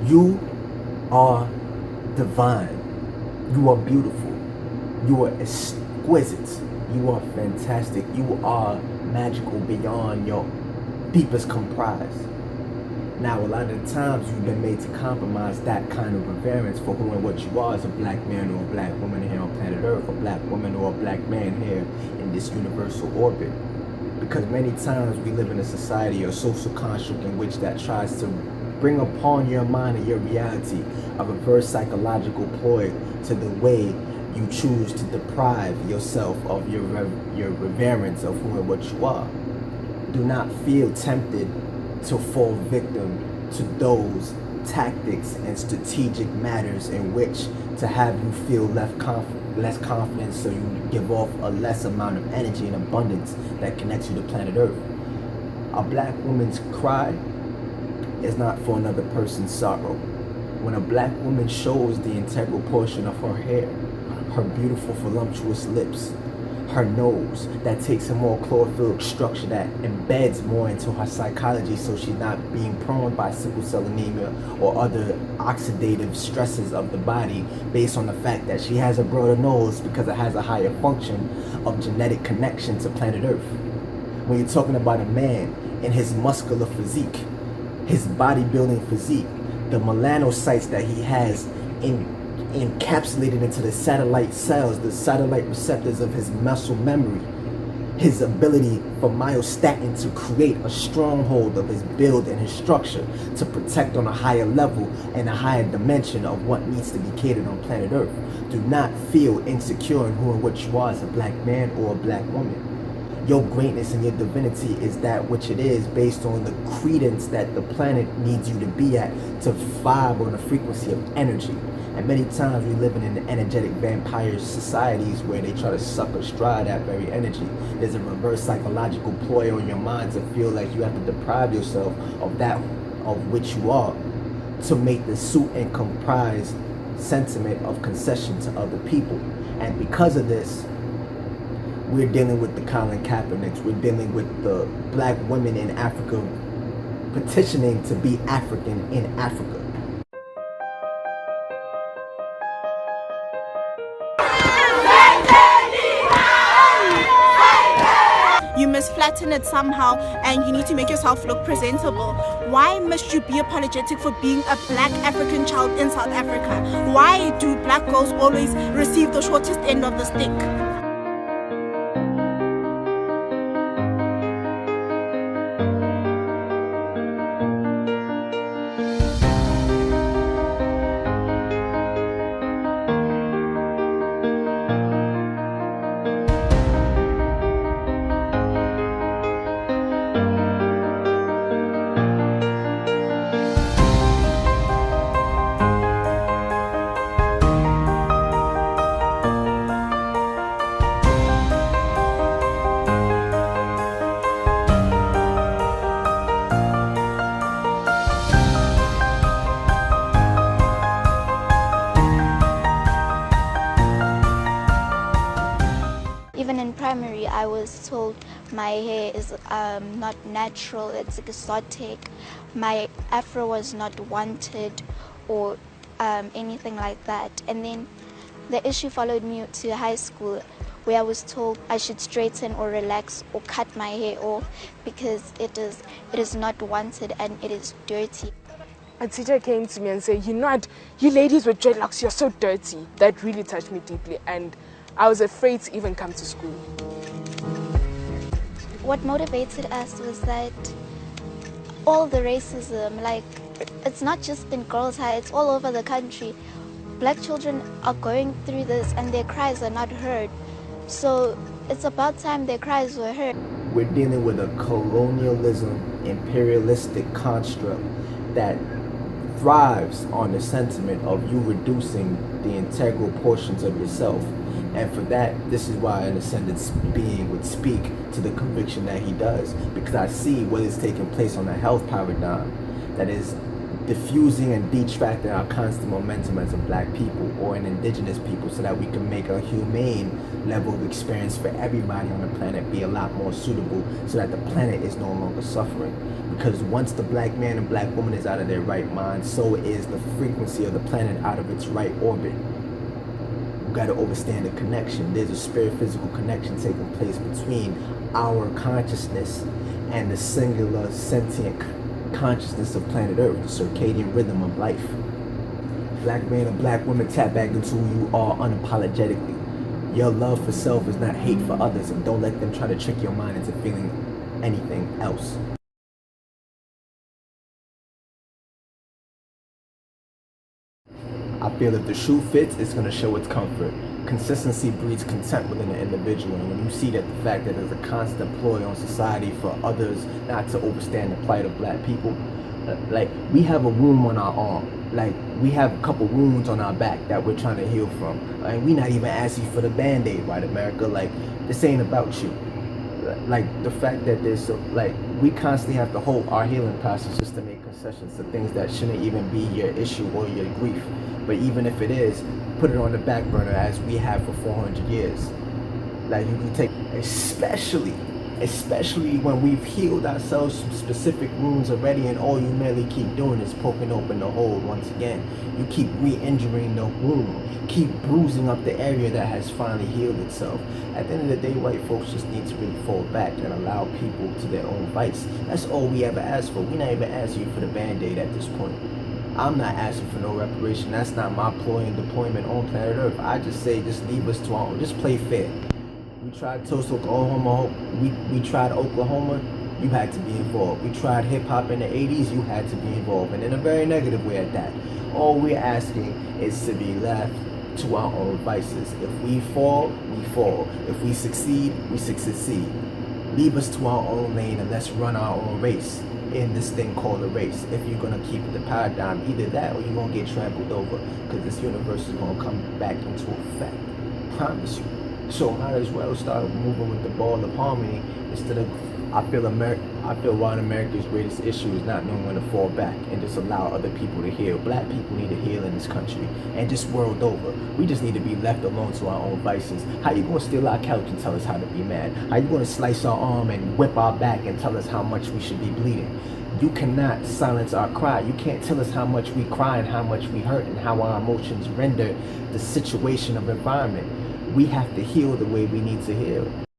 You are divine. You are beautiful. You are exquisite. You are fantastic. You are magical beyond your deepest comprise. Now, a lot of the times you've been made to compromise that kind of reverence for who and what you are as a black man or a black woman here on planet Earth, a black woman or a black man here in this universal orbit. Because many times we live in a society or social construct in which that tries to bring upon your mind and your reality a reverse psychological ploy to the way you choose to deprive yourself of your reverence of who and what you are. Do not feel tempted to fall victim to those tactics and strategic matters in which to have you feel less confident, so you give off a less amount of energy and abundance that connects you to planet Earth. A black woman's cry is not for another person's sorrow. When a black woman shows the integral portion of her hair, her beautiful voluptuous lips, her nose that takes a more chlorophyll structure that embeds more into her psychology, so she's not being prone by sickle cell anemia or other oxidative stresses of the body based on the fact that she has a broader nose because it has a higher function of genetic connection to planet Earth. When you're talking about a man and his muscular physique, his bodybuilding physique, the melanocytes that he has encapsulated into the satellite cells, the satellite receptors of his muscle memory, his ability for myostatin to create a stronghold of his build and his structure to protect on a higher level and a higher dimension of what needs to be catered on planet Earth. Do not feel insecure in who and what you are as a black man or a black woman. Your greatness and your divinity is that which it is based on the credence that the planet needs you to be at to vibe on the frequency of energy. And many times we live in energetic vampire societies where they try to suck or stride that very energy. There's a reverse psychological ploy on your mind to feel like you have to deprive yourself of that of which you are to make the suit and comprise sentiment of concession to other people. And because of this, we're dealing with the Colin Kaepernicks, we're dealing with the black women in Africa petitioning to be African in Africa. You must flatten it somehow and you need to make yourself look presentable. Why must you be apologetic for being a black African child in South Africa? Why do black girls always receive the shortest end of the stick? Even in primary, I was told my hair is not natural, it's exotic, my afro was not wanted or anything like that. And then the issue followed me to high school, where I was told I should straighten or relax or cut my hair off because it is not wanted and it is dirty. A teacher came to me and said, you ladies with dreadlocks, you're so dirty. That really touched me deeply, and I was afraid to even come to school. What motivated us was that all the racism, like, it's not just in Girls High, it's all over the country. Black children are going through this and their cries are not heard. So it's about time their cries were heard. We're dealing with a colonialism, imperialistic construct that thrives on the sentiment of you reducing the integral portions of yourself. And for that, this is why an ascended being would speak to the conviction that he does, because I see what is taking place on the health paradigm that is diffusing and detracting our constant momentum as a black people or an indigenous people so that we can make a humane level of experience for everybody on the planet be a lot more suitable so that the planet is no longer suffering. Because once the black man and black woman is out of their right mind, so is the frequency of the planet out of its right orbit. We got to understand the connection. There's a spirit-physical connection taking place between our consciousness and the singular sentient consciousness of planet Earth, the circadian rhythm of life. Black man and black woman, tap back into who you are unapologetically. Your love for self is not hate for others, and don't let them try to trick your mind into feeling anything else. I feel if the shoe fits, it's going to show its comfort. Consistency breeds contempt within the individual, and when you see that the fact that there's a constant ploy on society for others not to understand the plight of black people, like we have a wound on our arm, like we have a couple wounds on our back that we're trying to heal from, and we not even asking for the band-aid, right, America? Like, this ain't about you. Like the fact that there's so, like, we constantly have to hold our healing process just to make concessions to things that shouldn't even be your issue or your grief. But even if it is, put it on the back burner as we have for 400 years. Like, you can take, especially when we've healed ourselves from specific wounds already, and all you merely keep doing is poking open the hole once again. You keep re-injuring the wound, keep bruising up the area that has finally healed itself. At the end of the day, white folks just need to really fall back and allow people to their own vice. That's all we ever ask for. We're not even asking you for the band-aid at this point. I'm not asking for no reparation. That's not my ploy and deployment on planet Earth. I just say, just leave us to our own. Just play fair. We tried Tulsa, Oklahoma. We tried Oklahoma. You had to be involved. We tried hip hop in the 80s. You had to be involved, and in a very negative way at that. All we're asking is to be left to our own vices. If we fall, we fall. If we succeed, we succeed. Leave us to our own lane and let's run our own race in this thing called a race. If you're gonna keep the paradigm, either that or you're gonna get trampled over, because this universe is gonna come back into effect. Promise you. So might as well start moving with the ball of harmony instead of, I feel one of America's greatest issue is not knowing when to fall back and just allow other people to heal. Black people need to heal in this country, and just world over. We just need to be left alone to our own vices. How you gonna steal our couch and tell us how to be mad? How you gonna slice our arm and whip our back and tell us how much we should be bleeding? You cannot silence our cry. You can't tell us how much we cry and how much we hurt and how our emotions render the situation of environment. We have to heal the way we need to heal.